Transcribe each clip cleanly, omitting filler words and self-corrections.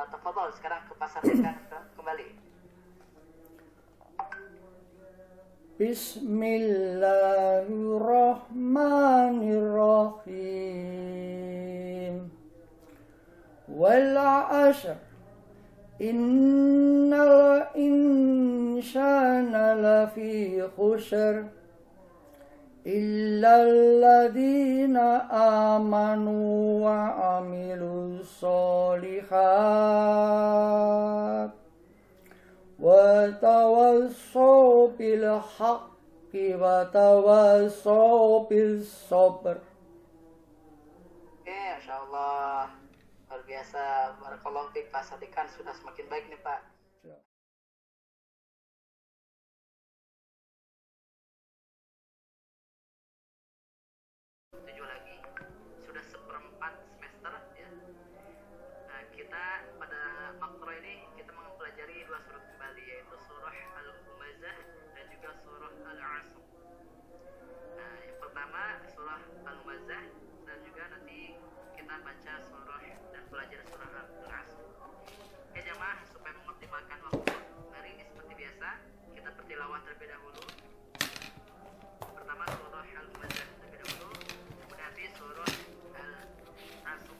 Tafadhol sekarang ke pasar ikan kembali. Bismillahirrahmanirrahim. Wal 'ashr innal insana lafi khusr illal ladzina amanu wa amilus solihat wa tawassaw bil haqqi wa tawassaw bis sabr. Oke, Masya Allah, luar biasa. Barakallahu fiik, Pak Sadikan sudah semakin baik nih Pak. Tujuh lagi, sudah seperempat semester ya. Nah, kita pada makro ini kita mempelajari dua surah kembali, yaitu surah Al-Humazah dan juga surah Al-Asr. Nah, yang pertama surah Al-Humazah dan juga nanti kita baca surah dan belajar surah Al-Asr. Oke jamaah, supaya mengoptimalkan waktu, hari ini seperti biasa kita bertilawah terlebih dahulu. Pertama surah Al-Humazah terlebih dahulu, kemudian nanti surah Al-Asr.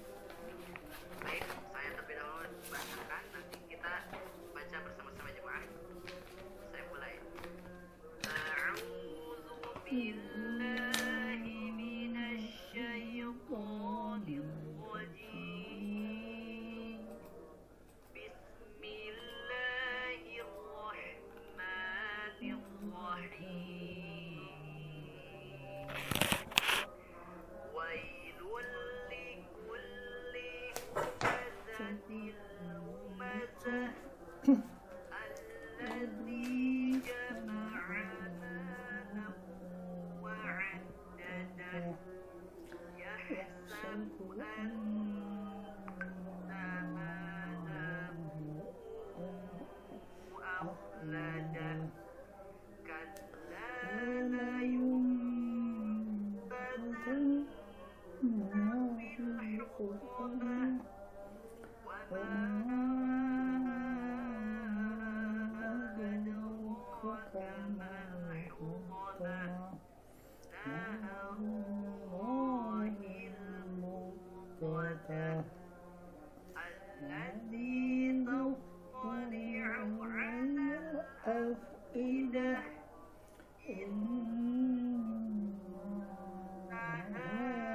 Baik, saya terlebih dahulu bacakan, nanti kita baca bersama-sama jemaah. Saya mulai. A'udzu billahi minasy syaithanir rajim. Bismillahirrahmanirrahim. Wailul likulli humazatil lumazah alladzi jama'a malan wa 'addadah yahsabu anna malahu akhladah kalla la yunbadanna fil hutamah wa ma adraka mal hutamah narul muqadah allati tattali'u 'alal afidah innaha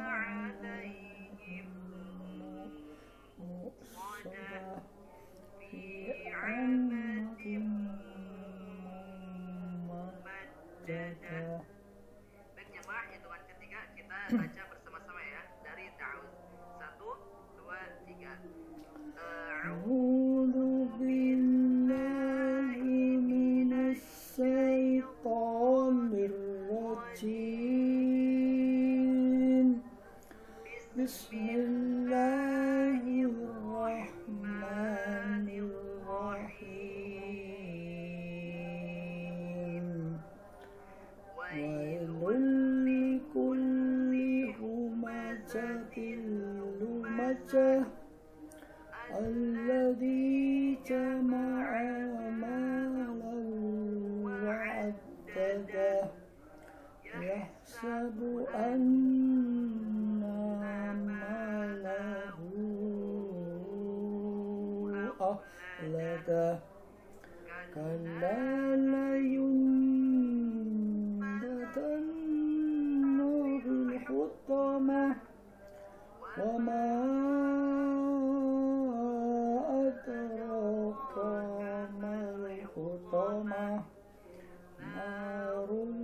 'alaihim mu'sadah fi 'amatin mumajjadah. Baik jemaah, hitungan ketiga kita baca bersama-sama ya, dari ta'awuz. 1, 2, 3. A'udzu billahi minasy syaithanir rajim. Bismillahirrahmanirrahim. Wailul likulli humazatil lumazah alladzi jama'a malan wa 'addadah yahsabu anna malahu akhladah kalla la yunbadanna fil hutamah wa ma adraka mal hutamah narullahil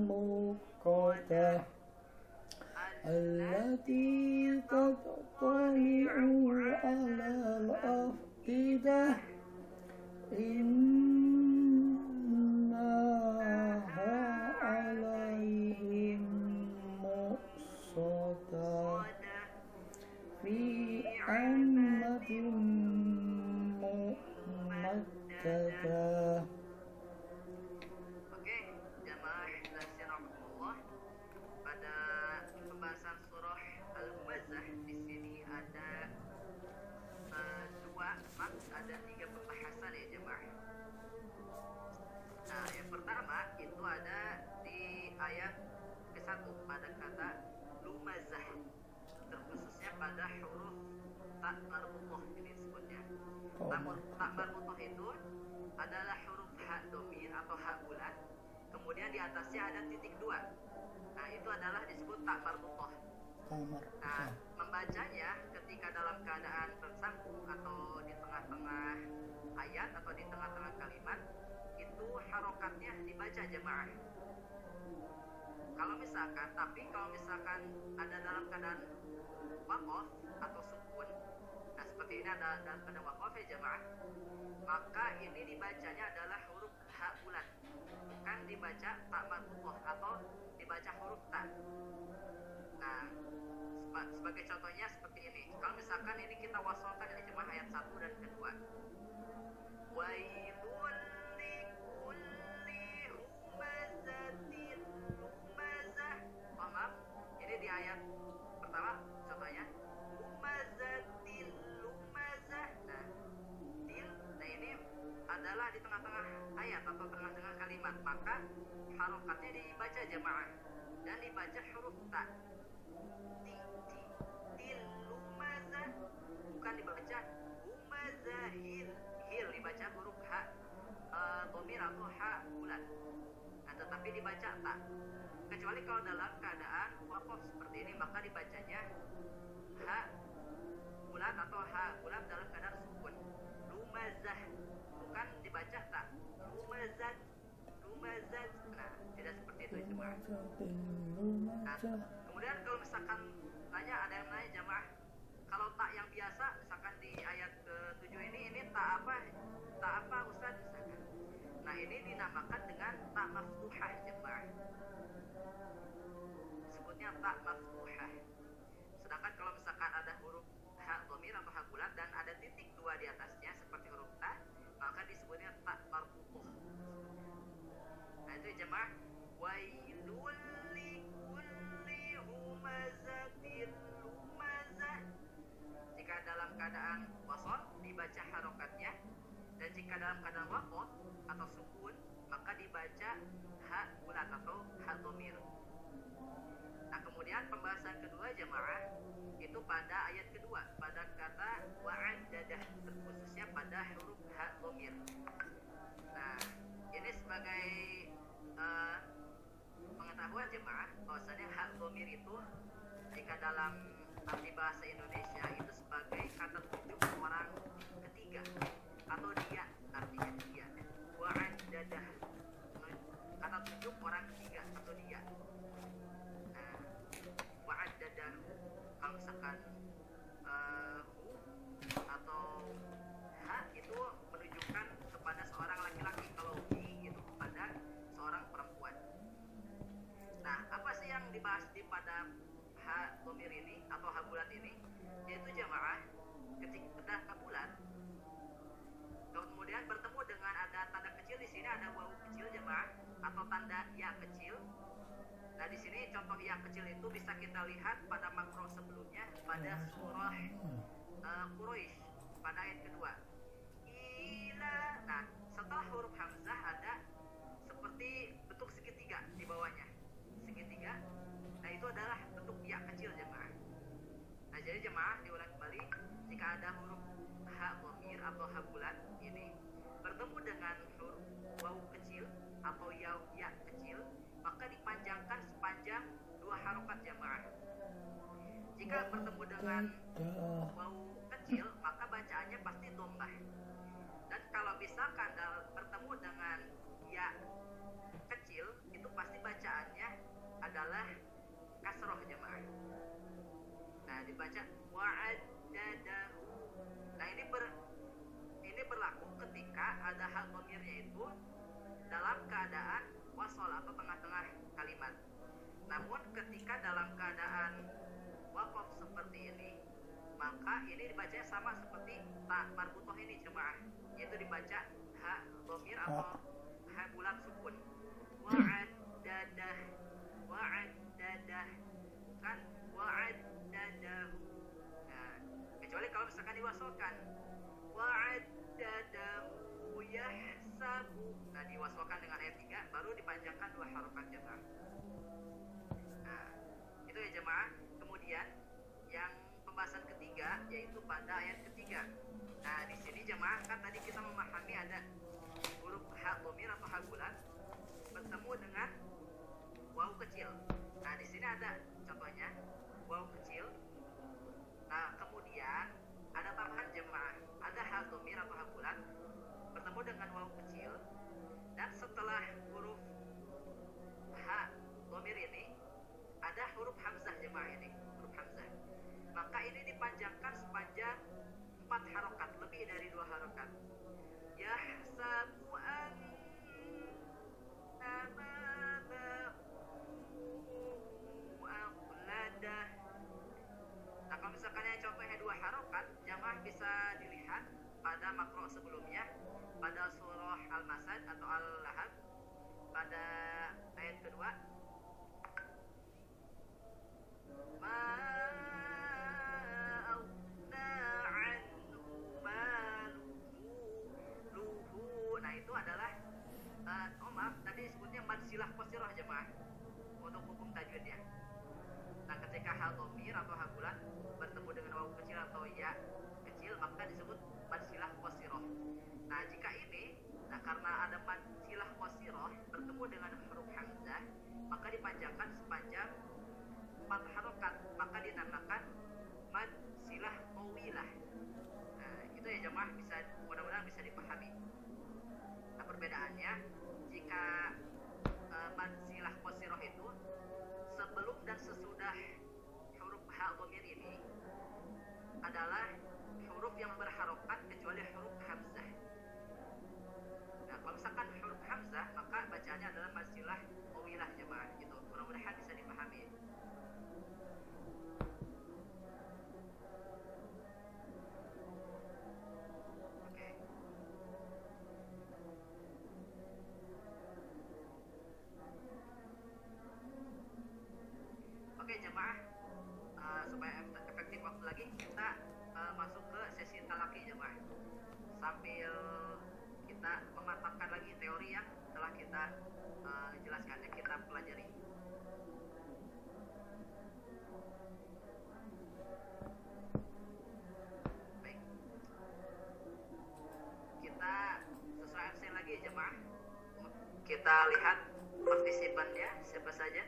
muqadah allati tattali'u 'alal afidah innaha 'alaihim mu'sadah fi 'amatin mumajjadah. Oke, jamaah rahimakumullah. Pada pembahasan surah Al-Humazah di sini ada itu ada di ayat ke-1 pada kata lumazah, terkhususnya pada huruf tak marbutoh ini disebutnya. Tak marbutoh itu adalah huruf ha domir atau ha bulat, kemudian di atasnya ada titik 2. Nah, itu adalah disebut tak marbutoh. Nah, membacanya ketika dalam keadaan bersambung atau di tengah-tengah ayat atau di tengah-tengah kalimat, itu harokatnya dibaca jemaah. Kalau misalkan ada dalam keadaan waqaf atau sukun, nah seperti ini ada dalam keadaan waqaf ya jemaah, maka ini dibacanya adalah huruf ha bulat, bukan dibaca tak marbutoh atau dibaca huruf ta. Nah, sebagai contohnya seperti ini. Kalau misalkan ini kita wasolkan ya jemaah ayat 1 dan kedua. Wailul likulli humazatin lumazah. Oh, maaf, ini di ayat pertama contohnya humazatil lumazah. Nah ini adalah di tengah-tengah ayat atau tengah-tengah kalimat, maka harokatnya dibaca jemaah dan dibaca huruf ta. Lumazah, bukan dibaca humazahil, hil dibaca huruf ha domir atau ha bulat, nah, tetapi dibaca ta. Kecuali kalau dalam keadaan waqaf seperti ini, maka dibacanya ha bulat atau ha bulat dalam keadaan sukun. Lumazah, bukan dibaca ta. Lumazat. Nah, tidak seperti itu jemaah. Nah, kemudian kalau misalkan ada yang nanya jemaah, kalau tak yang biasa misalkan di ayat ke-7 ini tak apa Ustaz misalkan. Nah, ini dinamakan dengan tak maftuhah jemaah. Sebutnya tak maftuhah. Sedangkan kalau misalkan ada huruf ha dhamir atau ha bulat dan ada titik 2 di atasnya seperti huruf ta, maka disebutnya tak marbutoh. Nah, itu jemaah. Wailul likulli humazatin lumazah. Jika dalam keadaan wasol dibaca harokatnya, dan jika dalam keadaan waqaf atau sukun maka dibaca ha bulat atau ha dhamir. Nah, kemudian pembahasan kedua jemaah itu pada ayat kedua pada kata wa'addadah, terkhususnya pada huruf ha dhamir. Nah, ini sebagai pengetahuan jemaah bahwasanya ha dhamir itu jika dalam arti bahasa Indonesia itu sebagai kata tunjuk orang ketiga atau dia, artinya dia. Wa'addadah, kata tunjuk orang ketiga atau dia. Nah, wa'addadah kalau misalkan hu atau ha itu menunjukkan kepada seorang laki-laki, kalau hi itu kepada seorang perempuan. Nah, apa sih yang dibahas di pada ha dhamir ini atau ha bulat ini? Yaitu jemaah ketika ha bulat kemudian bertemu dengan ada tanda kecil, di sini ada wawu kecil jemaah atau tanda ya kecil. Nah, di sini contoh ya kecil itu bisa kita lihat pada makro sebelumnya pada surah Quraisy pada ayat kedua. Ila. Nah, setelah huruf hamzah ada seperti bentuk segitiga di bawahnya. Segitiga. Nah, itu adalah bentuk ya kecil jemaah. Nah, jadi jemaah diulang kembali, jika ada huruf ha dhamir atau ha bulat ini bertemu dengan huruf wawu kecil atau ya kecil, maka dipanjangkan sepanjang 2 harokat jemaah. Jika bertemu dengan wawu kecil, maka bacaannya pasti dhammah. Dan kalau misalkan bertemu dengan ya kecil, itu pasti bacaannya adalah kasroh jemaah. Nah, dibaca wa'addadahu. Nah, ini berlaku ketika ada hal dhamirnya itu dalam keadaan wasol atau tengah-tengah kalimat. Namun ketika dalam keadaan waqaf seperti ini, maka ini dibacanya sama seperti ta marbutoh ini jemaah, yaitu dibaca ha dhamir atau ha bulat sukun. Wa'addadah, bukan wa'addadahu. Nah, kecuali kalau misalkan diwasolkan wa'addadahu yahsa Nah, diwaswakan dengan ayat 3, baru dipanjangkan 2 harokat jemaah. Nah, itu ya jemaah. Kemudian yang pembahasan ketiga yaitu pada ayat ketiga. Nah, di sini jemaah kan tadi kita memahami ada huruf ha dhamir atau ha bulat bertemu dengan waw kecil. Nah, di sini ada contohnya waw kecil. Nah, kemudian ada tambahan jemaah, ada ha dhamir atau ha bulat bertemu dengan waw kecil, dan setelah huruf ha dhamir ini ada huruf hamzah jemaah, ini huruf hamzah. Maka ini dipanjangkan sepanjang 4 harokat, lebih dari 2 harokat. Yahsabu aqladah. Nah, kalau misalkan yang contohnya 2 harokat, jamaah bisa dilihat pada makro sebelumnya, pada surah Al-Masad atau Al-Lahab, pada ayat kedua, nah itu adalah maaf, tadi disebutnya mad silah qasirah jemaah untuk hukum tajwidnya. Nah, ketika ha dhamir atau ha bulat bertemu dengan waw kecil atau ya kecil, maka disebut mad silah qasirah. Nah, jika ini, nah karena ada mad silah qasirah bertemu dengan huruf hamzah, maka dipanjangkan sepanjang 4 harokat, maka dinamakan mad silah tawilah. Nah, itu ya jemaah, bisa mudah-mudahan bisa dipahami. Nah, perbedaannya jika mad silah qasirah itu sebelum dan sesudah huruf ha dhamir ini adalah huruf yang berharokat kecuali huruf hamzah. Nah, kalau misalkan huruf hamzah, maka bacaannya adalah mad silah tawilah jemaah. Gitu, mudah-mudahan bisa dipahami. Oke jemaah, supaya efektif waktu lagi, kita masuk ke sesi talaki jemaah, sambil kita memantapkan lagi teori yang telah kita jelaskan, yang kita pelajari. Baik, kita sesuai absen lagi jemaah. Kita lihat partisipannya siapa saja.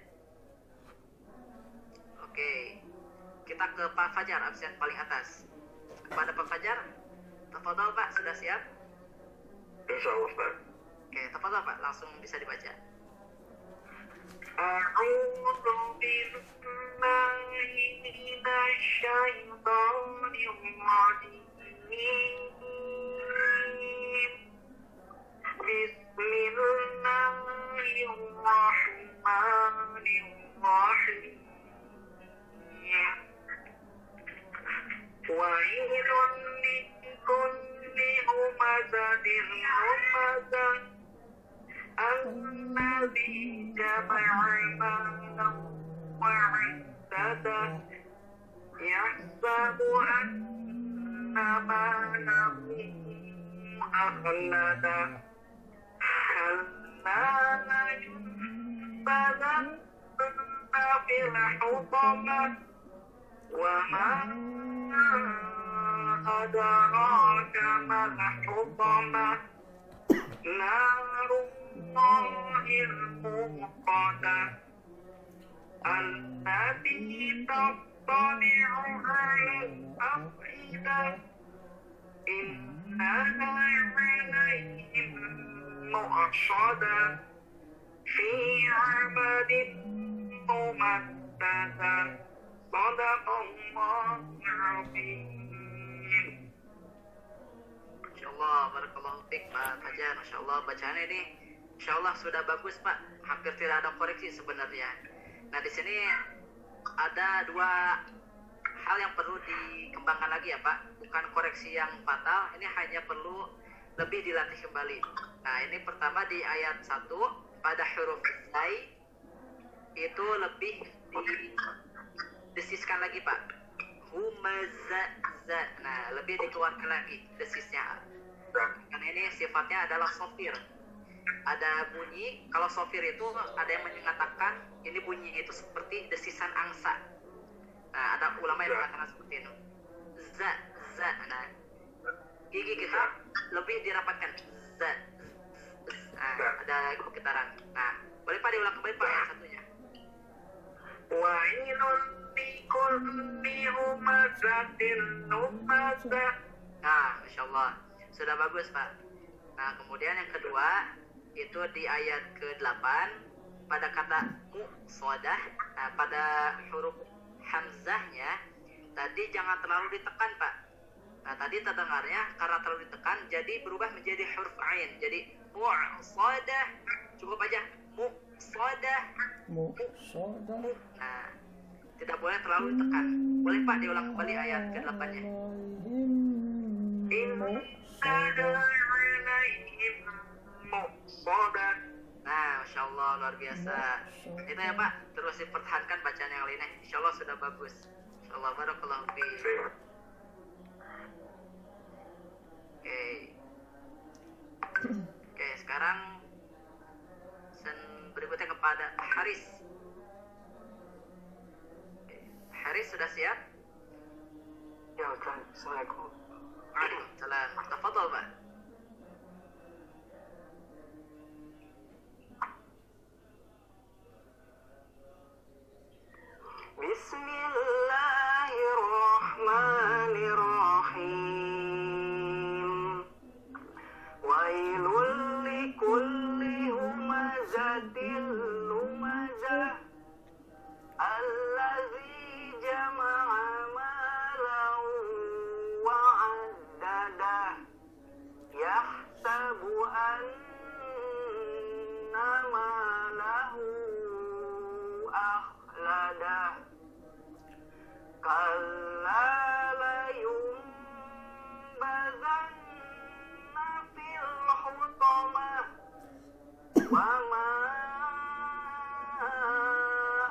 Oke, kita ke Pak Fajar, absen paling atas. Kepada Pak Fajar, tafadhol Pak, sudah siap? Insyaallah Pak. Oke, tafadhol Pak, langsung bisa dibaca. A'udzu billahi minasy syaithanir rajim. Bismillahirrahmanirrahim. وَيْلٌ لِكُلِّ هُمَزَةٍ لُمَزَةٍ الَّذِي جَمَعَ مَالًا وَعَدَّدَهُ يَحْسَبُ أَنَّ مَالَهُ أَخْلَدَهُ كَلَّا لَيُنبَذَنَّ فِي الْحُطَمَةِ وَمَا أَدْرَاكَ مَا الْحُطَمَةُ نَارُ اللَّهِ الْمُوقَدَةُ الَّتِي تَطَّلِعُ عَلَى الْأَفْئِدَةِ إِنَّهَا عَلَيْهِم مُّؤْصَدَةٌ فِي عَمَدٍ مُّمَدَّدَةٍ Sadaqallahul azim. Insyaallah, barakallahu fiik Pak Fajar. Masyaallah, bacaannya ini insyaallah sudah bagus Pak. Hampir tidak ada koreksi sebenarnya. Nah, di sini ada 2 hal yang perlu dikembangkan lagi ya Pak. Bukan koreksi yang fatal, ini hanya perlu lebih dilatih kembali. Nah, ini pertama di ayat 1 pada huruf zai itu lebih desiskan lagi Pak, humaza. Nah, lebih dikeluarkan lagi desisnya. Karena ini sifatnya adalah sofir. Ada bunyi, kalau sofir itu ada yang mengatakan ini bunyi itu seperti desisan angsa. Nah, ada ulama yang mengatakan seperti itu. Za, za. Nah, gigi kita lebih dirapatkan. Za. Nah, ada getaran. Nah, boleh Pak diulang kembali Pak yang satunya. Wailun likulli humazatin lumazah. Nah, Masya Allah. Sudah bagus Pak. Nah, kemudian yang kedua itu di ayat ke-8 pada kata muqsadah. Nah, pada huruf hamzahnya tadi jangan terlalu ditekan Pak. Nah, tadi terdengarnya karena terlalu ditekan jadi berubah menjadi huruf ain. Jadi muqsadah. Cukup aja muqsadah. Muqsadah. Nah, tidak boleh terlalu ditekan. Boleh Pak diulang kembali ayat ke-8-nya. Muqsadah. Nah, Masya Allah, luar biasa. Itu ya Pak, terus dipertahankan bacaan yang lainnya. Insya Allah sudah bagus. Insya Allah, barakallahu fiik. Oke, sekarang berikutnya kepada Haris. Haris sudah siap? Ya, Ustaz. Assalamualaikum. Waalaikumsalam. Tafadhol Pak. Bismillahirrahmanirrahim. Wailul likulli humazatin lumazah. Allazi jama'a malan wa 'addadah. Yahsabu anna malahu akhladah. Kalla layumbazanna fil hutamah. Wa ma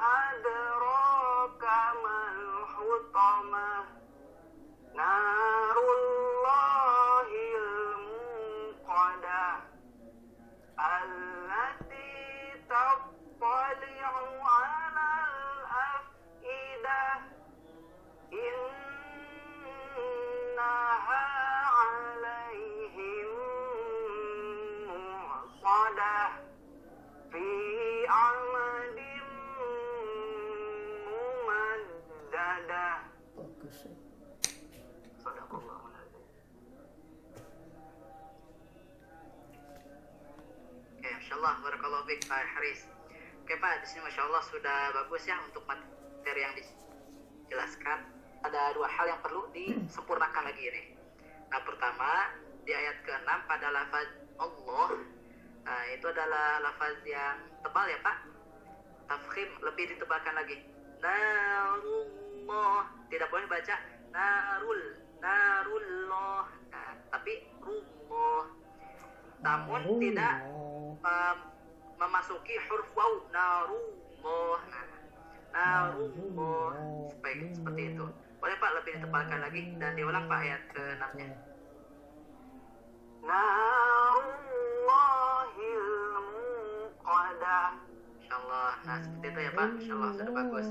adraka mal hutamah. Narullahil muqadah. Allati tattali'u 'alal afidah. Innaha 'alaihim mu'sadah fi 'amadin mumaddadah. Bagus. Sadaqallahul azim. Oke, Masya Allah, barakallahu fiik Pak Haris. Oke Pak, di sini Masya Allah sudah bagus ya untuk materi yang dijelaskan. Ada dua hal yang perlu disempurnakan lagi ini. Nah, pertama di ayat ke-6 pada lafaz Allah. Nah, itu adalah lafaz yang tebal ya Pak. Tafkhim lebih ditebalkan lagi. Narullah. Tidak boleh baca narullah. Nah, tapi rullah. Namun tidak memasuki huruf waw. Narullah. Narullah. Seperti itu. Boleh Pak lebih ditebalkan lagi dan diulang Pak ayat ke-6-nya. Narullahil muqadah. Insyaallah. Nah, seperti itu ya Pak. Insyaallah sudah bagus.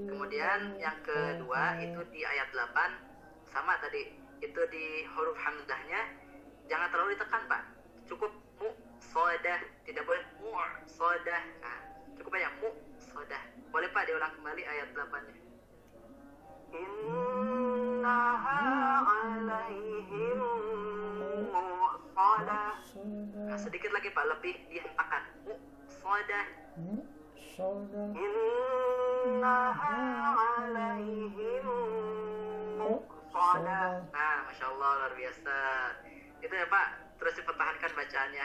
Kemudian yang kedua itu di ayat 8 sama tadi. Itu di huruf hamzahnya jangan terlalu ditekan Pak. Cukup muqsadah, tidak boleh muqsadah. Nah, cukup aja muqsadah. Boleh Pak diulang kembali ayat 8-nya. Innaha 'alaihim mu'sadah. Nah, sedikit lagi Pak, lebih dihentakan. Muqsadah. Muqsadah. Innaha 'alaihim mu'sadah. Nah, Masya Allah, luar biasa. Itu ya Pak, terus dipertahankan bacaannya.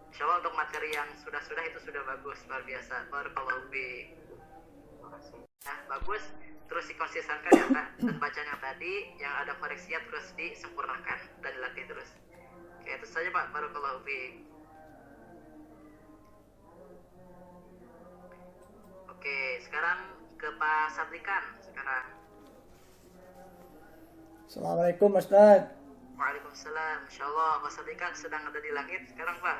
Insya Allah untuk materi yang sudah-sudah itu sudah bagus, luar biasa. Barakallahu fiik. Nah, bagus. Terus dikonsistenkan ya Pak. Dan bacaan yang tadi yang ada koreksinya terus disempurnakan dan dilatih terus. Oke, itu saja Pak. Barakallahu fiik. Oke, sekarang ke Pak Sabrikan sekarang. Assalamualaikum Ustaz. Waalaikumsalam. Insyaallah Mas Sadikan sedang ada di langit sekarang Pak.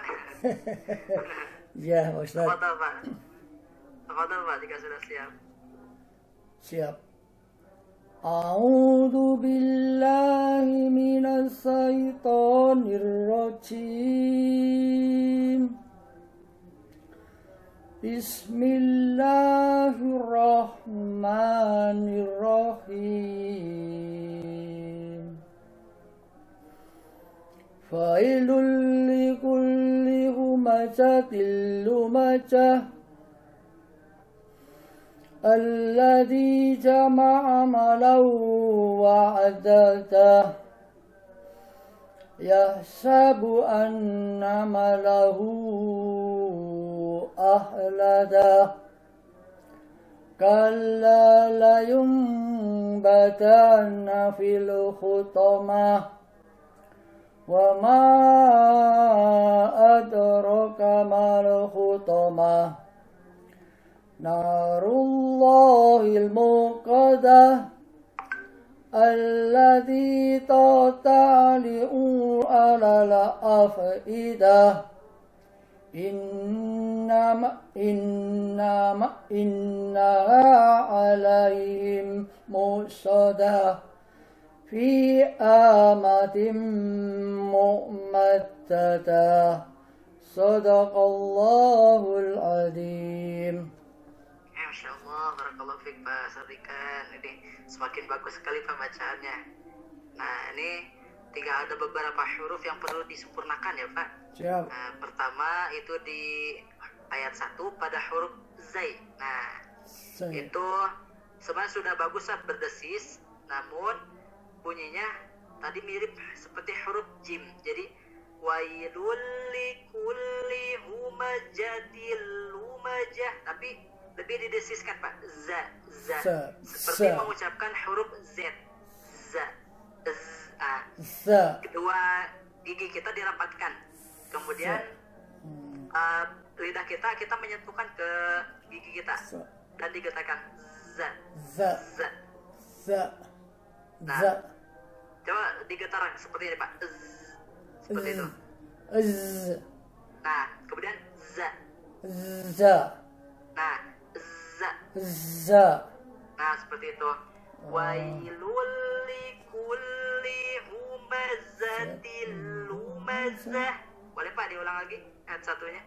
Ya, Ustaz. Tafadhol Pak. Tafadhol Pak jika sudah siap. Siap. A'udzu billahi minas syaitonir rajim. Bismillahirrahmanirrahim. Failul likulli humazatil lumazah alladzi jama'a malan wa 'addadah yahsabu anna malahu ahladah kalla la yumbatanna fil hutamah wa ma adraka mal hutamah narullahil muqadah allati tatali'u alal afidah innaha alaihim musadah fi amatin mu'maddadah sadaqallahul azim. Masya Allah, barakallahu fiik Pak Sadikan. Ini semakin bagus sekali pembacaannya. Nah, ini tinggal ada beberapa huruf yang perlu disempurnakan ya Pak. Siap. Nah, pertama itu di ayat 1 pada huruf zai. Nah, itu sebenarnya sudah bagus Pak, berdesis, namun bunyinya tadi mirip seperti huruf jim. Jadi wailul likulli humazatil lumazah, tapi lebih didesiskan Pak, seperti mengucapkan huruf z, kedua gigi kita dirapatkan, kemudian lidah kita menyentuhkan ke gigi kita dan digetarkan nah, coba digetar seperti ini Pak, seperti itu. Nah, kemudian nah, nah seperti itu. Wailul likulli humazatil lumazah. Boleh Pak diulang lagi ayat satunya?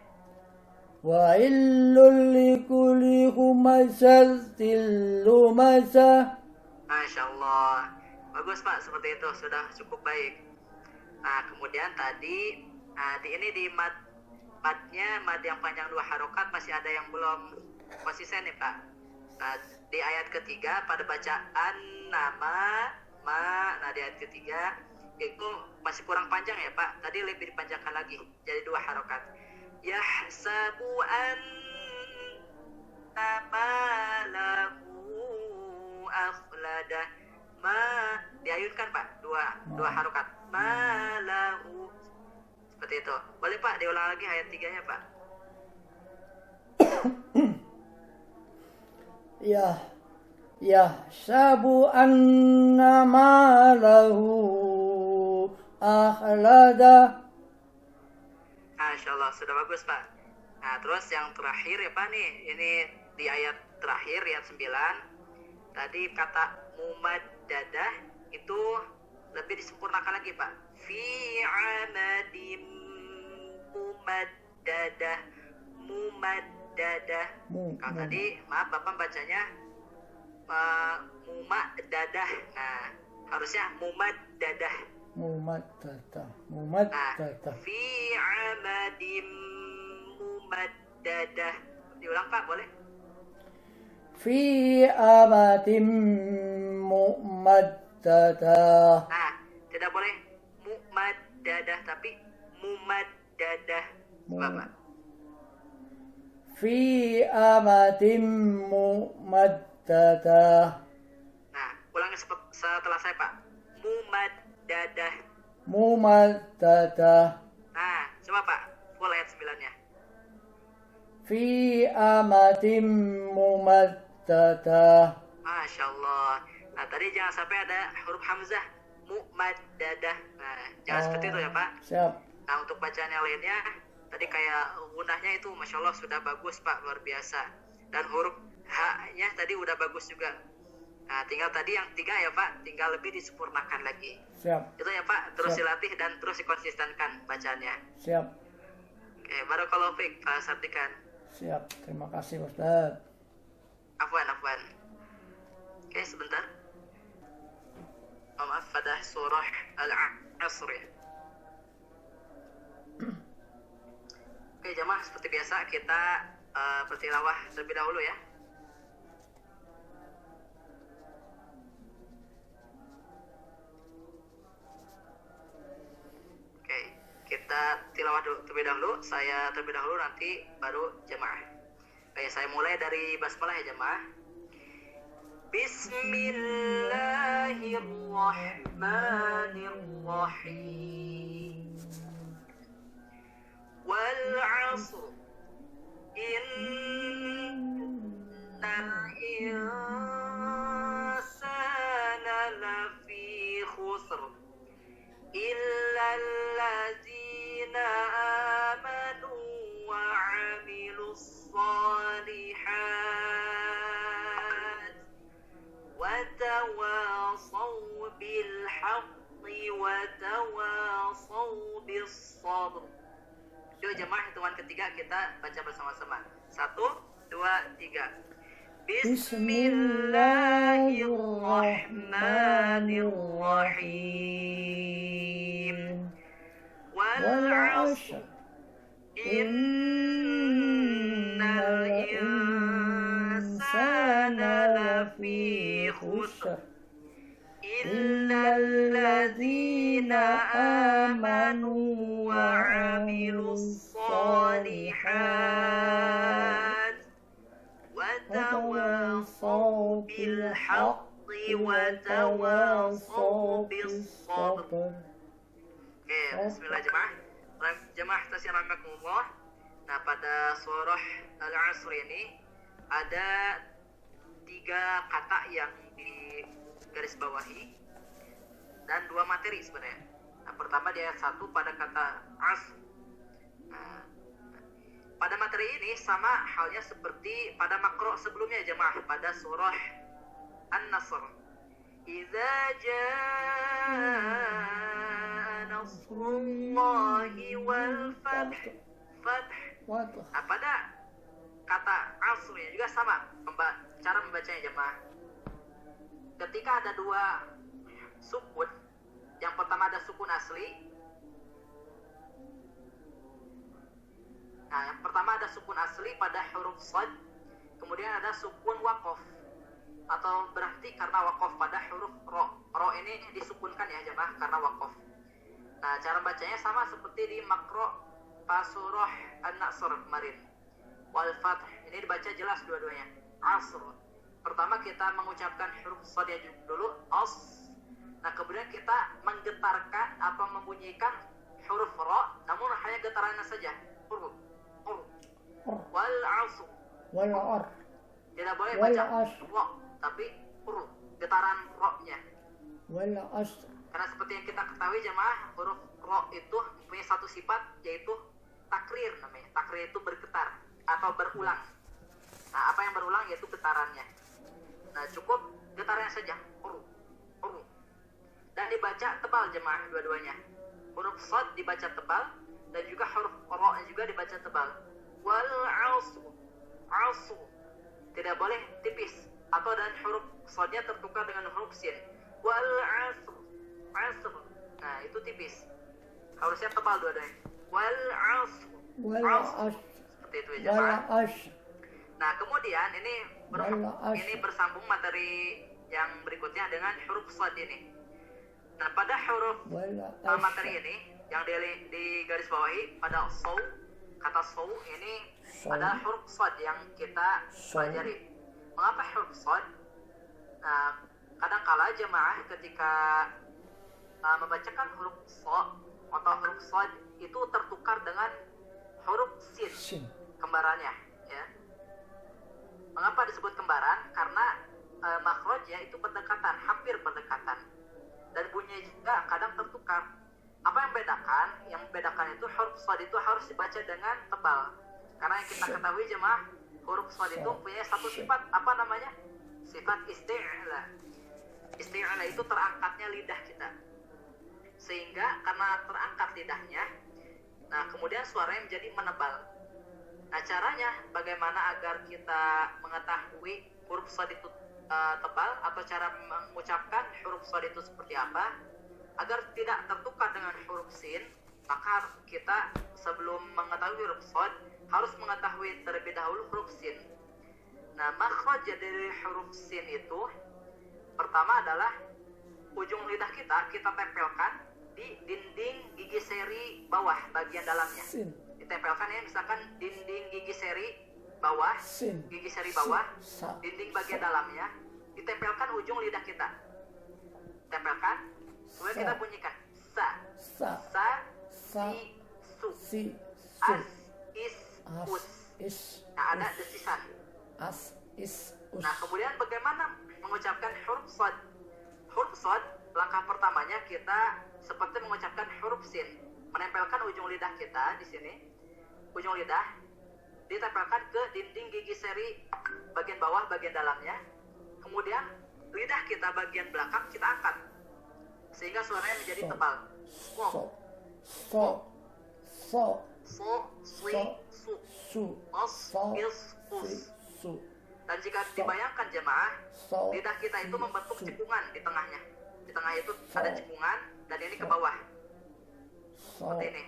Wailul likulli humazatil lumazah. Masya Allah, bagus Pak, seperti itu sudah cukup baik. Nah kemudian tadi di madnya yang panjang 2 harokat masih ada yang belum konsisten nih Pak. Nah di ayat ketiga pada bacaan nama nah di ayat ketiga itu masih kurang panjang ya Pak. Tadi lebih dipanjangkan lagi jadi 2 harokat. Yahsabu anna malahu akhladah. Diayunkan Pak, dua harokat. Malahu, seperti itu. Boleh Pak diulang lagi ayat 3-nya Pak? Yahsabu anna malahu akhlada. Masya Allah, sudah bagus Pak. Nah terus yang terakhir ya Pak nih, ini di ayat terakhir, ayat 9. Tadi kata mumaddadah itu lebih disempurnakan lagi Pak. Fi amadim mumaddadah. Kalau tadi maaf Bapak bacanya mumaddadah. Nah harusnya mumaddadah. Nah, fi amadim mumaddadah. Diulang Pak boleh? Fi amadim mumaddadah. Nah, tidak boleh mumaddadah tapi mumaddadah. Bapak. Fi amadim mumaddadah. Nah, ulangi setelah saya Pak. Mumaddadah. Nah, coba Pak, full ayat 9-nya. Fi amadim mumaddadah. Masya Allah. Nah, tadi jangan sampai ada huruf hamzah. mumaddadah. Nah, jangan seperti itu ya Pak. Siap. Nah, untuk bacaan yang lainnya tadi kayak gunahnya itu Masya Allah sudah bagus Pak, luar biasa. Dan huruf H-nya tadi udah bagus juga. Nah, tinggal tadi yang 3 ya Pak, tinggal lebih disempurnakan lagi. Siap. Itu ya Pak, terus Siap. dilatih dan terus dikonsistenkan bacaannya. Siap. Oke, barakallahu fiik Pak Sartikan. Siap. Terima kasih Ustaz. Afwan. Oke, sebentar. Maaf, pada surah Al-Asr ya. Oke, jamaah seperti biasa kita bertilawah terlebih dahulu ya. Oke, kita tilawah dulu, terlebih dahulu. Saya terlebih dahulu, nanti baru jamaah. Oke, saya mulai dari basmalah ya jamaah. Bismillahirrahmanirrahim. Wal 'asr innal insana lafi khusr illa allazina amanu wa 'amilus shalihat wa tawasaw bil haqqi wa tawasaw bis sabr. Yuk jemaah, hitungan ketiga kita baca bersama-sama. 1, 2, 3. Bismillahirrahmanirrahim. Wal 'ashr innal insana lafi khusr illa allazina amanu wa 'amilus shalihat wa tawasaw bil haqqi wa tawasaw bis sabr. Oke, bismillah jemaah. Jemaah tasya rahimakumullah. Nah, pada surah Al-Asr ini ada 3 kata yang di garis bawahi dan 2 materi sebenarnya. Nah, pertama di ayat 1 pada kata asr. Nah, pada materi ini sama halnya seperti pada makro sebelumnya jemaah, pada surah An-Nasr. Idza jaa nasrullahi wal fath. Nah, pada kata asr ini juga sama cara membacanya jemaah. Ketika ada 2 sukun, yang pertama ada sukun asli. Nah, yang pertama ada sukun asli pada huruf shad, kemudian ada sukun waqaf atau berhenti karena waqaf pada huruf ro. Ro ini disukunkan ya jemaah karena waqaf. Nah, cara bacanya sama seperti di makro pas surah An-Nasr kemarin. Wal fath ini dibaca jelas dua-duanya. Asr. Pertama kita mengucapkan huruf shadnya dulu, as. Nah, kemudian kita menggetarkan atau membunyikan huruf ra, namun hanya getarannya saja. Huruf. Wal 'asr. Tidak boleh baca ra, tapi huruf, getaran ra-nya. Wal 'asr. Karena seperti yang kita ketahui jemaah, huruf ra itu punya satu sifat yaitu takrir namanya. Takrir itu bergetar atau berulang. Nah, apa yang berulang yaitu getarannya. Nah, cukup getarannya saja, huruf. Dan dibaca tebal jemaah dua-duanya. Huruf shad dibaca tebal dan juga huruf ra juga dibaca tebal. Wal 'asr. Tidak boleh tipis atau dan huruf shadnya tertukar dengan huruf sin. Wal 'asr. Nah, itu tipis. Harusnya tebal dua-duanya. Wal 'asr. Seperti itu ya jemaah. Nah, kemudian ini bersambung materi yang berikutnya dengan huruf shad ini. Nah, pada huruf materi ini yang di garis bawahi pada saw, kata saw ini pada huruf shad yang kita pelajari. Mengapa huruf shad? Nah, kadang-kala jemaah ketika membacakan huruf sa atau huruf shad itu tertukar dengan huruf sin kembarannya ya. Mengapa disebut kembaran? Karena makhrajnya itu berdekatan, hampir berdekatan. dan bunyinya juga kadang tertukar. Apa yang membedakan? Yang membedakan itu huruf shad itu harus dibaca dengan tebal. Karena yang kita ketahui jemaah, huruf shad itu punya satu sifat, apa namanya? Sifat isti'la. Isti'la itu terangkatnya lidah kita. Sehingga karena terangkat lidahnya, nah kemudian suaranya menjadi menebal. Nah caranya bagaimana agar kita mengetahui huruf shad itu tebal, atau cara mengucapkan huruf shad itu seperti apa agar tidak tertukar dengan huruf sin, maka kita sebelum mengetahui huruf shad harus mengetahui terlebih dahulu huruf sin. Nah makhraj dari huruf sin itu pertama adalah ujung lidah kita tempelkan di dinding gigi seri bawah bagian dalamnya. Sin. Ditempelkan ya, misalkan dinding gigi seri bawah, Sin. gigi seri bawah, Sa. dinding bagian dalamnya, ditempelkan ujung lidah kita. Tempelkan, kemudian Sa. kita bunyikan sa, Sa. sa, Sa. si, su, Si. Su. as, is, As. us. Is. Nah ada desisan. As. Is. Us. Nah kemudian bagaimana mengucapkan huruf shad? Huruf shad langkah pertamanya kita seperti mengucapkan huruf sin, menempelkan ujung lidah kita di sini, ujung lidah ditempelkan ke dinding gigi seri bagian bawah bagian dalamnya. Kemudian lidah kita bagian belakang kita angkat sehingga suaranya menjadi tebal. So. So. So. So, sui, su, Su. os, So. is, Si. us. Su. Dan jika dibayangkan jemaah, So. lidah kita itu membentuk Su. cekungan di tengahnya. Di tengah itu So. ada cekungan dan ini ke bawah So. seperti ini.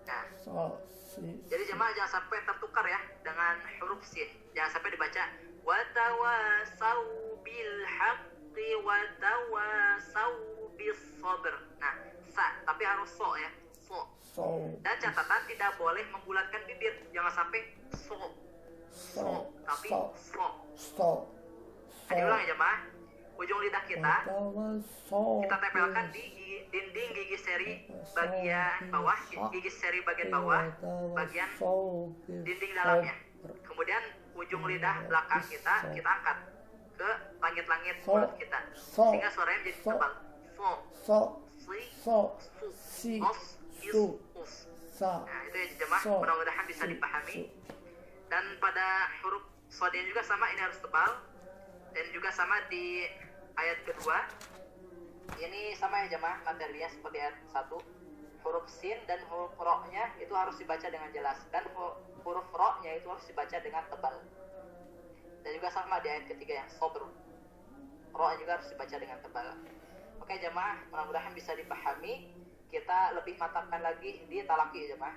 Nah, So. Si. jadi jemaah jangan sampai tertukar ya dengan huruf sin. Jangan sampai dibaca watawasau bil haqqi watawasau bis sabr. Nah, sa tapi harus so ya. So. So. Dan catatan tidak boleh membulatkan bibir. Jangan sampai so. So, tapi So. so. So. Nah, diulang ya jemaah. Ujung lidah kita So. kita tempelkan di dinding gigi seri bagian bawah, gigi seri bagian bawah, bagian dinding dalamnya. Kemudian ujung lidah belakang kita angkat ke langit-langit mulut kita sehingga suaranya menjadi tebal. So, So. si, So. su, Si. os, is, Su. us. Sa. Nah itu ya jemaah, So. mudah-mudahan bisa dipahami. Dan pada huruf shadnya juga sama, ini harus tebal. Dan juga sama di ayat kedua. Ini sama ya jemaah materinya seperti ayat 1. Huruf sin dan huruf ro-nya itu harus dibaca dengan jelas, dan huruf ro-nya itu harus dibaca dengan tebal. Dan juga sama di ayat ketiga yang sabr. Ro juga harus dibaca dengan tebal. Oke jemaah, mudah-mudahan bisa dipahami. Kita lebih mantapkan lagi di talaki ya jemaah.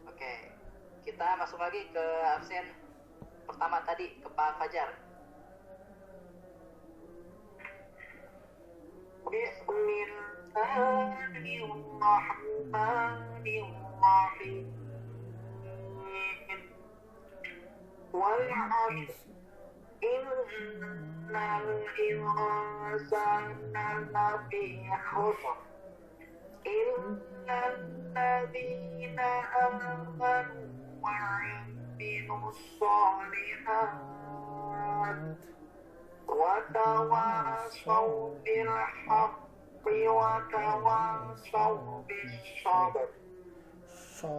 Oke, kita masuk lagi ke absen pertama tadi, ke Pak Fajar. Bismillahirrahmanirrahim. والعصر إن الإنسان لفي خسر إلا الذين آمنوا وعملوا الصالحات وتواصوا بالحق وتواصوا بالصبر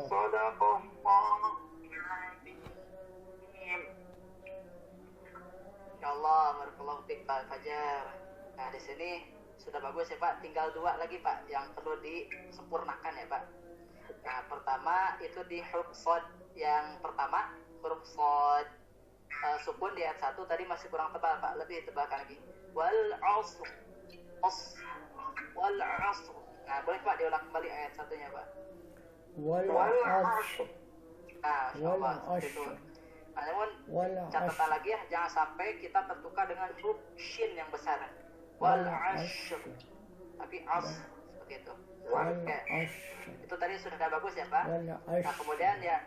صدق الله العظيم. Ya Allah, barakallahu fiik Pak Fajar. Nah di sini sudah bagus ya Pak. Tinggal 2 lagi Pak yang perlu disempurnakan ya Pak. Nah pertama itu di huruf shad yang pertama, huruf shad sukun di ayat 1 tadi masih kurang tebal Pak. Lebih tebalkan lagi. Wal asr. Wal asr. Nah boleh Pak diulang kembali ayat 1-nya Pak. Wal asr. Nah insyaallah itu. Namun catatan lagi ya, jangan sampai kita tertukar dengan huruf shin yang besar. Wal ashr. Tapi as seperti itu. Oke. Itu tadi sudah bagus ya Pak. Nah kemudian yang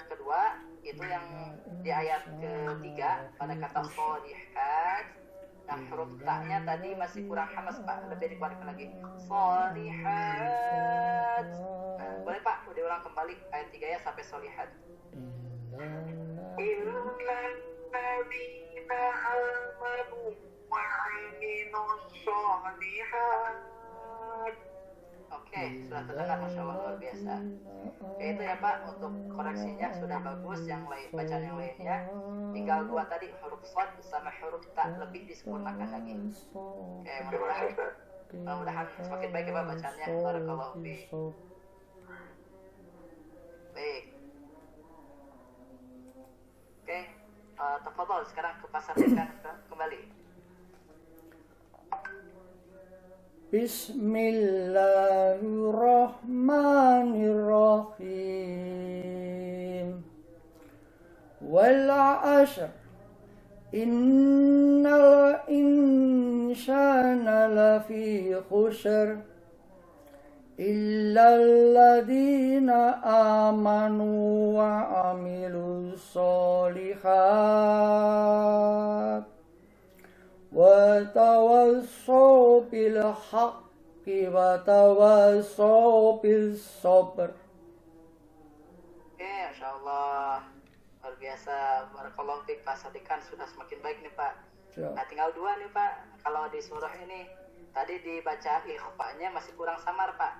kedua itu yang di ayat ketiga pada kata sholihat. Nah huruf ta-nya tadi masih kurang hamas Pak, lebih dikuatkan lagi. Sholihat. Nah boleh Pak diulang kembali ayat 3 ya sampai sholihat. إلا الذين آمنوا وعملوا الصالحات. Oke, sudah terdengar, Masya Allah, luar biasa. Oke, itu ya Pak, untuk koreksinya sudah bagus. Yang lain, bacaan yang lainnya tinggal 2 tadi, huruf shad sama huruf ta lebih disempurnakan lagi. Oke, mudah-mudahan semakin baik ya Pak bacaannya. Barakallahu fiik. Baik. Oke, tafadhol sekarang ke pasar ikan kembali. Bismillahirrahmanirrahim. Wal 'ashr innal insana lafi khusr illal ladzina amanu wa amilus solihat wa tawassaw bil haqqi wa tawassaw bis sabr. Oke, Masya Allah, luar biasa. Barakallahu fiik, Pak Sadikan sudah semakin baik nih Pak. Nah, tinggal 2 nih Pak. Kalau di surah ini tadi dibaca ikhfa'nya masih kurang samar Pak.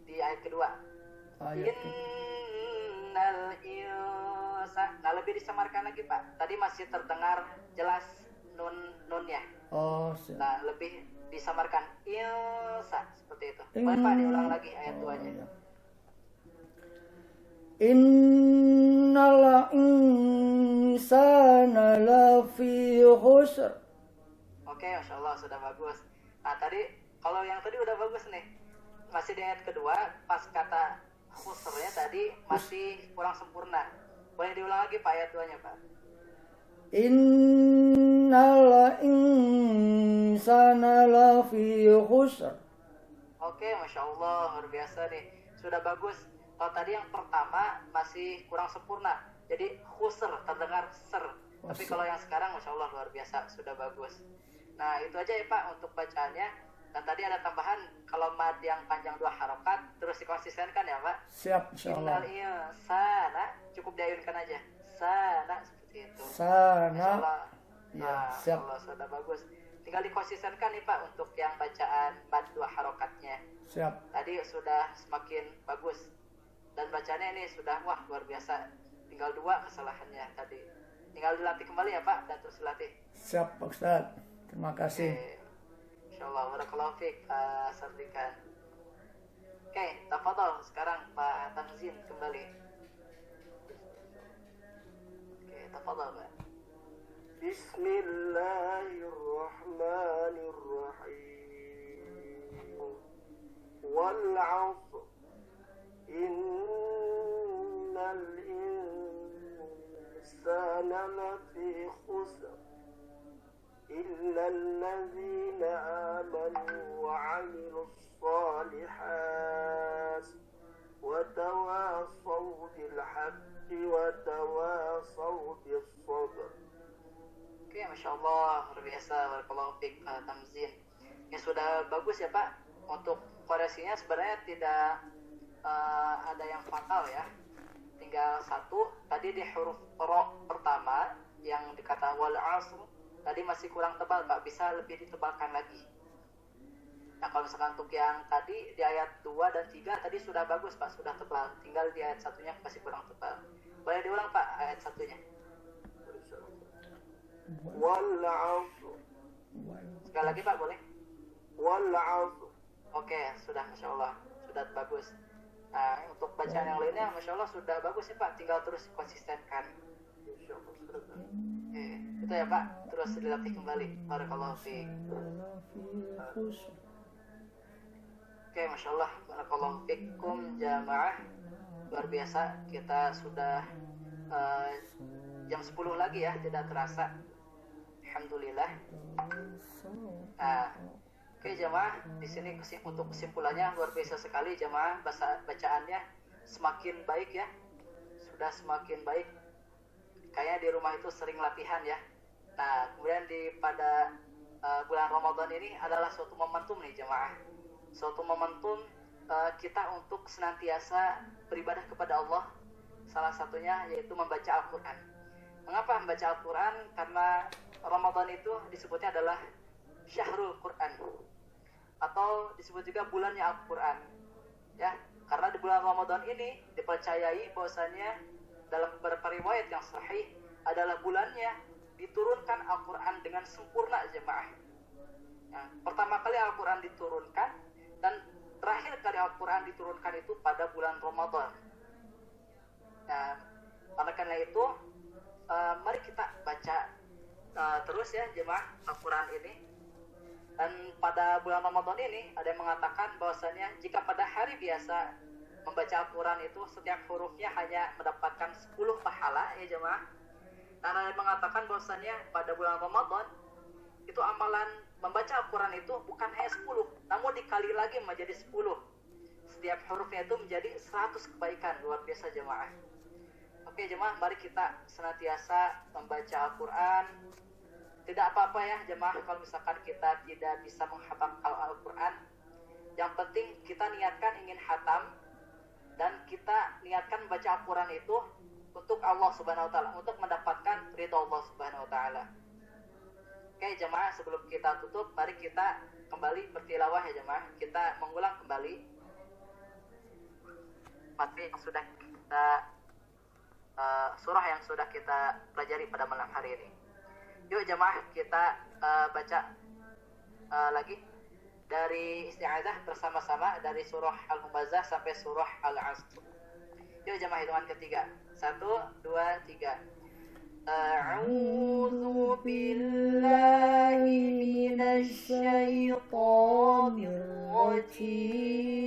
Di ayat kedua. Innal insa. Nah, lebih disamarkan lagi Pak. Tadi masih terdengar jelas nunnya. Oh, siap. Nah, lebih disamarkan insa seperti itu. Boleh Pak diulang lagi ayat 2-nya. Innal insana lafi khusr. Oke, Masya Allah, sudah bagus. Nah, tadi, kalau yang tadi udah bagus nih. Masih di ayat kedua, pas kata khusrnya tadi masih kurang sempurna. Boleh diulang lagi Pak ayat 2-nya Pak. Innal insana lafi khusr. Oke, Masya Allah, luar biasa nih. Sudah bagus. Kalau tadi yang pertama masih kurang sempurna. Jadi khusr, terdengar ser. Tapi kalau yang sekarang, Masya Allah, luar biasa. Sudah bagus. Nah, itu aja ya Pak untuk bacaannya. Dan tadi ada tambahan, kalau mad yang panjang 2 harokat, terus dikonsistenkan ya Pak. Siap, Insya Allah. Innal insana, cukup diayunkan aja. Sana, seperti itu. Sana. Ya, Nah, siap. Allah, sudah bagus. Tinggal dikonsistenkan nih Pak untuk yang bacaan mad 2 harokatnya. Siap. Tadi sudah semakin bagus. Dan bacaannya ini sudah, wah, luar biasa. Tinggal 2 kesalahannya tadi. Tinggal dilatih kembali ya Pak, dan terus dilatih. Siap, Pak Ustadz. Terima kasih. Insyaallah, barakallahu fiik Pak Sardikan. Oke, tafadhol sekarang Pak Tanzin kembali. Oke, tafadhol Pak. Bismillahirrahmanirrahim. Wal 'ashr innal insana lafi khusr إلا الذين آمنوا وعملوا الصالحات وتواصوا بالحق وتواصوا بالصبر. Oke, Masya Allah, luar biasa. Barakallahu fiik Pak Tamzin. Ya sudah bagus ya Pak. Untuk koreksinya sebenarnya tidak ada yang fatal ya. Tinggal 1. Tadi di huruf ro pertama yang dikata wal asr tadi masih kurang tebal Pak, bisa lebih ditebalkan lagi. Nah, kalau misalkan untuk yang tadi di ayat 2 dan 3 tadi sudah bagus Pak, sudah tebal. Tinggal di ayat 1-nya masih kurang tebal. Boleh diulang Pak ayat 1-nya? Wal 'ashr. Sekali lagi Pak, boleh? Wal 'ashr. Oke, sudah, Masya Allah, sudah bagus. Nah, untuk bacaan yang lainnya Masya Allah sudah bagus ya Pak, tinggal terus konsistenkan. Oke, itu ya Pak, terus dilatih kembali. Barakallahu fiik. Oke, Masya Allah, barakallahu fiikum jamaah. Luar biasa, kita sudah jam 10 lagi ya, tidak terasa. Alhamdulillah. Nah, oke jamaah, di sini untuk kesimpulannya luar biasa sekali jamaah, bacaannya semakin baik ya. Sudah semakin baik. Kayaknya di rumah itu sering latihan ya. Nah, kemudian pada bulan Ramadan ini adalah suatu momentum nih jemaah. Suatu momentum kita untuk senantiasa beribadah kepada Allah. Salah satunya yaitu membaca Al-Quran. Mengapa membaca Al-Quran? Karena Ramadan itu disebutnya adalah Syahrul Quran, atau disebut juga bulannya Al-Quran. Ya, karena di bulan Ramadan ini dipercayai bahwasanya dalam beberapa riwayat yang sahih adalah bulannya diturunkan Al-Quran dengan sempurna jemaah. Ya, pertama kali Al-Quran diturunkan dan terakhir kali Al-Quran diturunkan itu pada bulan Ramadan. Nah, oleh karena itu mari kita baca terus ya jemaah Al-Quran ini. Dan pada bulan Ramadan ini ada yang mengatakan bahwasanya jika pada hari biasa membaca Al-Quran itu setiap hurufnya hanya mendapatkan 10 pahala ya jemaah. Dan ada yang mengatakan bahwasanya pada bulan Ramadan itu amalan membaca Al-Quran itu bukan hanya 10, namun dikali lagi menjadi 10. Setiap hurufnya itu menjadi 100 kebaikan. Luar biasa jemaah. Oke jemaah, mari kita senantiasa membaca Al-Quran. Tidak apa-apa ya jemaah kalau misalkan kita tidak bisa menghafal Al-Quran. Yang penting kita niatkan ingin hatam, dan kita niatkan membaca Al-Quran itu untuk Allah Subhanahu wa Ta'ala, untuk mendapatkan ridha Allah Subhanahu wa Ta'ala. Oke jemaah, sebelum kita tutup, mari kita kembali bertilawah ya jemaah. Kita mengulang kembali materi yang sudah kita surah yang sudah kita pelajari pada malam hari ini. Yuk jemaah, kita baca lagi dari isti'adzah bersama-sama dari surah Al-Humazah sampai surah Al-Asr. Yuk jemaah, hitungan ketiga. 1, 2, 3. A'udzu billahi minasy syaithanir rajim.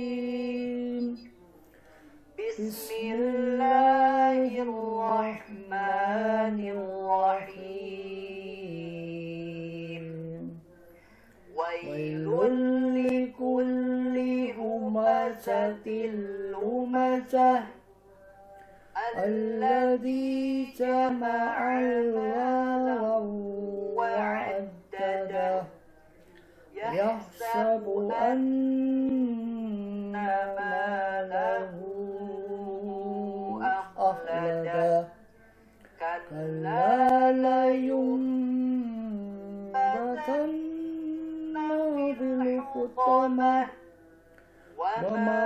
Bismillahirrahmanirrahim. Wailul likulli humazatil lumazah alladzi jama'al mala wa 'addadah yahsabu anna malahu akhlada kalla la yumbatanna bil hutamah wa ma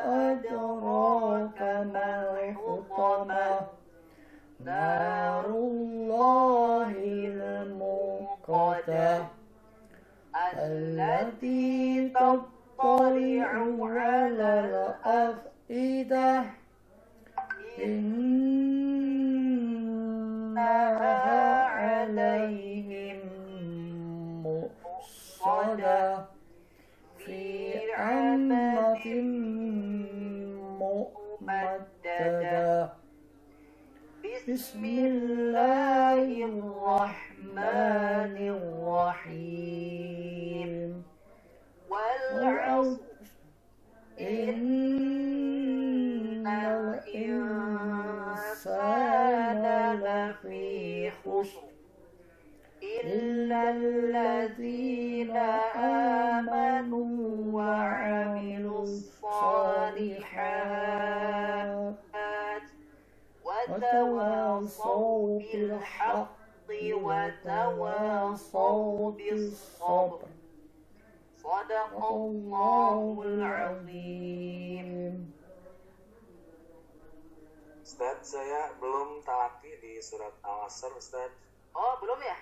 adraka mal hutamah narullahil muqadah allati tattali'u 'alal afidah innaha 'alaihim muqsadah fi 'amatin mu'maddadah. Bismillahirrahmanirrahim. Wal 'asr innal insana lafi khusr illal ladzina amanu wa 'amilus shalihat wa tawassaw bil haqqi wa tawassaw bis sabr. Shadaqallahul azim. Ustadz, saya belum talaki di surat Al-Asr, Ustadz. Oh, belum ya?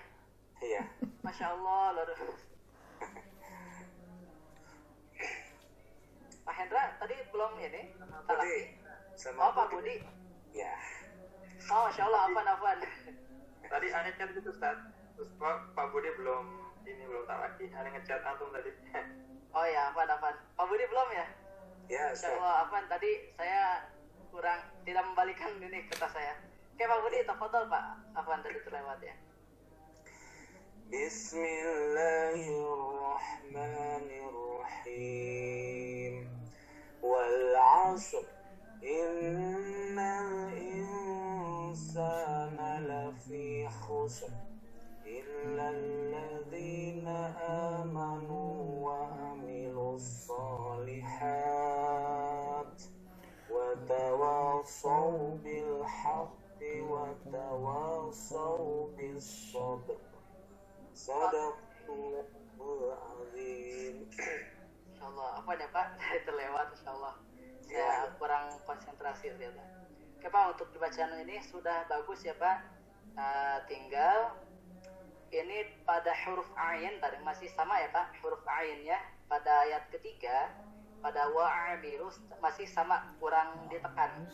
Iya. Masya Allah. Pak Hendra tadi belum ini? Tadi sama Pak Budi. Ya. Oh, Masya Allah, afan. Tadi aneh chat gitu Ustaz. Terus Pak Budi belum talaki. Aneh ngechat antum tadi. Oh ya, afan. Pak Budi belum ya? Ya, Masya Ustaz. Allah, afan. Tadi saya kurang tidak membalikan ini kertas saya. Oke Pak Budi, tafadhol Pak. Afan tadi terlewat ya. Bismillahirrahmanirrahim. Wal 'asr innal insana lafi khusr illal ladzina amanu wa 'amilus shalihat wa tawassaw bil haqq بالصبر صدق الله العظيم. Insyaallah. Apa ya Pak? Terlewat insyaallah. Saya kurang konsentrasi ternyata. Oke Pak, untuk bacaan ini sudah bagus ya Pak. Tinggal ini pada huruf ain tadi masih sama ya Pak, huruf ainnya pada ayat ketiga pada wa'amilus masih sama, kurang ditekan.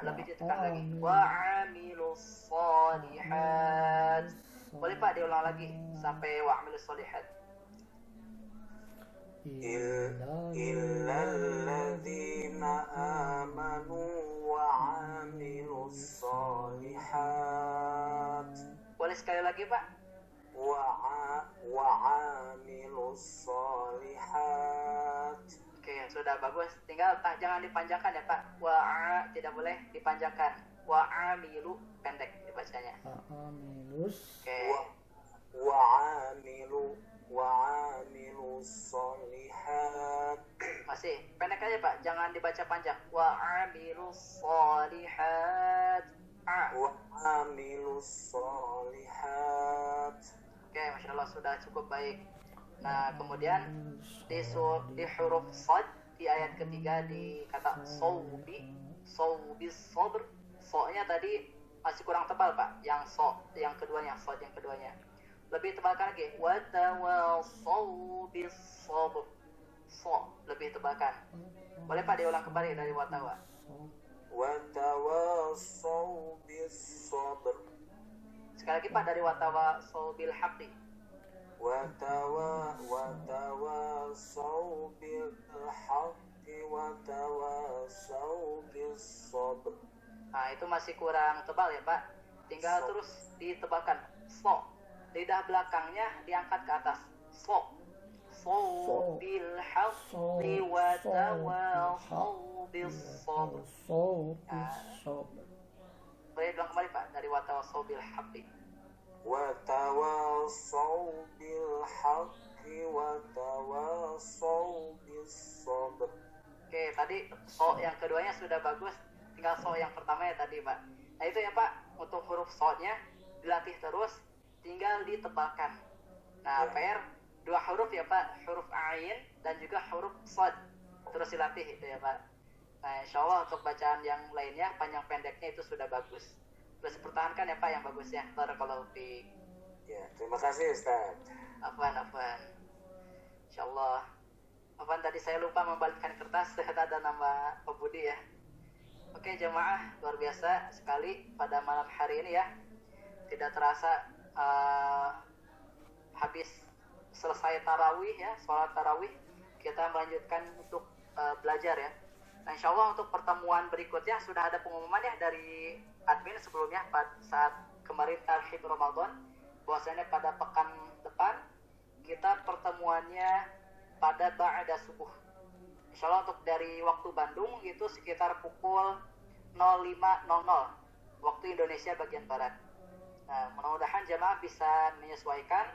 Lebih ditekan lagi. Wa'amilus sholihat. Boleh Pak diulang lagi sampai wa'amilus sholihat. إلا الذين آمنوا وعملوا الصالحات. Boleh sekali lagi Pak? وعملوا الصالحات. Oke, sudah bagus. Tinggal jangan dipanjangkan ya Pak. Tidak boleh dipanjangkan. Wa'amilu pendek dibacanya. Amilus. Oke. وعملوا الصالحات. Masih pendek aja Pak, jangan dibaca panjang. Wa'amilu sholihat. وعملوا الصالحات. Oke, Masya Allah sudah cukup baik. Nah, kemudian di huruf sad di ayat ketiga di kata saubi sabr. So-nya tadi masih kurang tebal Pak. Yang yang keduanya, sad yang keduanya. Lebih tebalkan lagi. Watawassaw bis sabr. So, lebih tebalkan. Boleh Pak diulang kembali dari watawa. وتواصوا بالصبر. Sekali lagi Pak dari watawassaw bil haqqi. وتواصوا بالحق وتواصوا بالصبر. Nah, itu masih kurang tebal ya Pak. Tinggal terus ditebalkan. So. Lidah belakangnya diangkat ke atas. So bil haqqi wa tawassaw bis sabr. Boleh bilang kembali Pak dari wa tawassaw bil haqqi. وتواصوا بالحق وتواصوا بالصبر. Oke, tadi so yang keduanya sudah bagus. Tinggal so yang pertama ya tadi Pak. Nah itu ya Pak, untuk huruf so-nya dilatih terus, tinggal ditebalkan. Nah, PR dua huruf ya Pak, huruf ain dan juga huruf sad. Terus dilatih itu ya Pak. Nah, insya Allah untuk bacaan yang lainnya panjang pendeknya itu sudah bagus. Terus pertahankan ya Pak yang bagusnya. Barakallahu fiik. Ya, terima kasih Ustaz. Afwan. Insya Allah. Afwan, tadi saya lupa membalikkan kertas. Ada nama Pak Budi ya. Oke jemaah, luar biasa sekali pada malam hari ini ya. Tidak terasa habis selesai tarawih ya, sholat tarawih, kita melanjutkan untuk belajar ya. Nah, insya Allah untuk pertemuan berikutnya sudah ada pengumuman ya dari admin sebelumnya pada saat kemarin Tarhib Ramadan, bahwasanya pada pekan depan kita pertemuannya pada ba'da subuh. Insya Allah untuk dari waktu Bandung itu sekitar pukul 05.00 waktu Indonesia bagian Barat. Nah, mudah-mudahan jemaah bisa menyesuaikan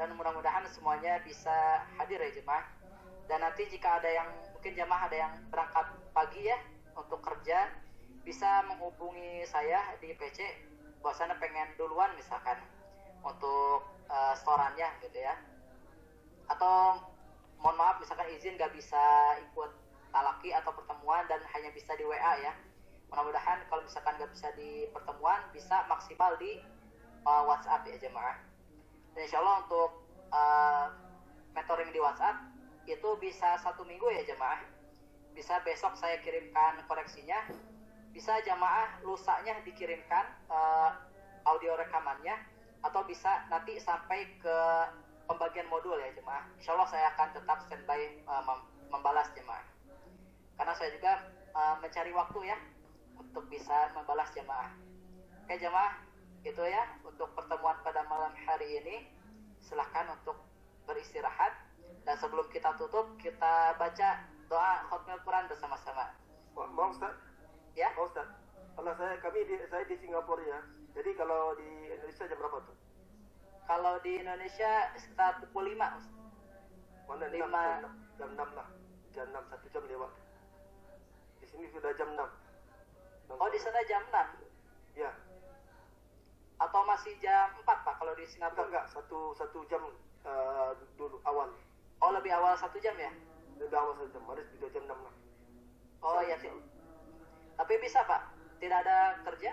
dan mudah-mudahan semuanya bisa hadir ya jemaah. Dan nanti jika ada yang mungkin jemaah ada yang berangkat pagi ya untuk kerja, bisa menghubungi saya di PC bahwasanya pengen duluan misalkan untuk storannya gitu ya. Atau mohon maaf misalkan izin gak bisa ikut talaki atau pertemuan dan hanya bisa di WA ya. Mudah-mudahan kalau misalkan gak bisa di pertemuan bisa maksimal di WhatsApp ya jemaah. Dan insya Allah untuk mentoring di WhatsApp itu bisa 1 minggu ya jemaah. Bisa besok saya kirimkan koreksinya, bisa jemaah lusanya dikirimkan audio rekamannya, atau bisa nanti sampai ke pembagian modul ya jemaah. Insya Allah saya akan tetap standby membalas jemaah, karena saya juga mencari waktu ya untuk bisa membalas jemaah. Oke jemaah, itu ya untuk pertemuan pada malam hari ini. Silahkan untuk beristirahat, dan sebelum kita tutup kita baca doa khatmul Quran bersama-sama. Mau Ustaz? Ya. Mau Ustaz? Karena saya di Singapura ya. Jadi kalau di Indonesia jam berapa tuh? Kalau di Indonesia sekitar pukul 5. Mana 5. Jam 6 lah. Jam 6, 1 jam lewat. Di sini sudah jam 6. Oh, di sana jam 6. Ya. atau masih jam 4 Pak kalau di Singapura? Enggak, satu jam dulu awal. Oh, lebih awal 1 jam ya? Lebih awal 1 jam, harus 3 jam 6 lah. Oh iya sih. Tapi bisa Pak? Tidak ada kerja?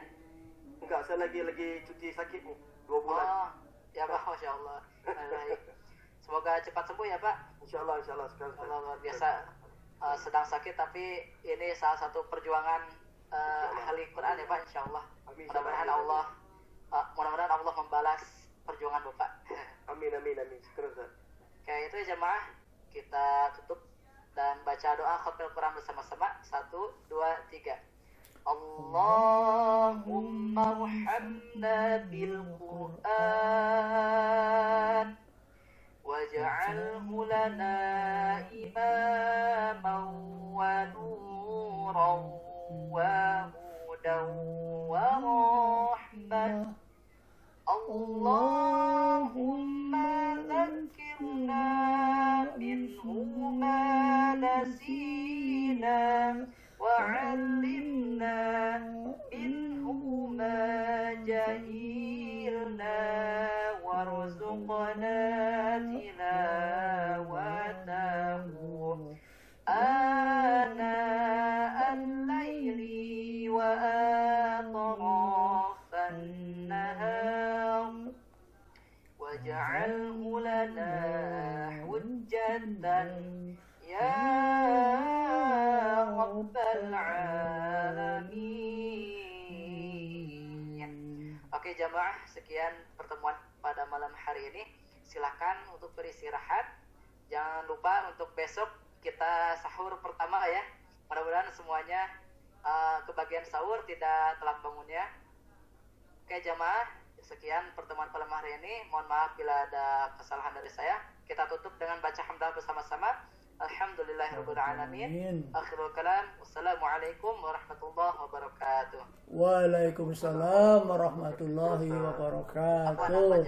Enggak, saya lagi cuti sakit nih, 2 bulan. Oh, ya Pak, Masya Allah. Baik. Semoga cepat sembuh ya Pak. Insyaallah sekarang. Allah luar biasa. Sedang sakit tapi ini salah satu perjuangan ahli Quran ya Pak, insya Allah. Amin. Mudah-mudahan Allah membalas perjuangan Bapak. Amin. Syukur Ustaz. Oke, itu ya jemaah, kita tutup dan baca doa khatamul Quran bersama-sama. 1, 2, 3. Allahumma arhamna bil Quran waj'alhu lana imaman wa nuran wa hudan wa rahmah. Allahumma dhakkirna minhu ma nasina wa 'allimna minhu ma jahilna warzuqna tilawatahu ana al-layli wa atrafan nahar waj'alhu lana hujjatan ya rabbal alamin. Oke jamaah, sekian pertemuan pada malam hari ini. Silakan untuk beristirahat. Jangan lupa untuk besok kita sahur pertama ya. Mudah-mudahan semuanya kebagian sahur, tidak telat bangunnya. Oke jamaah, sekian pertemuan pada malam hari ini. Mohon maaf bila ada kesalahan dari saya. Kita tutup dengan baca hamdalah bersama-sama. Alhamdulillahirabbil alamin. Akhirul kalam. Wassalamualaikum warahmatullahi wabarakatuh. Waalaikumsalam warahmatullahi wabarakatuh.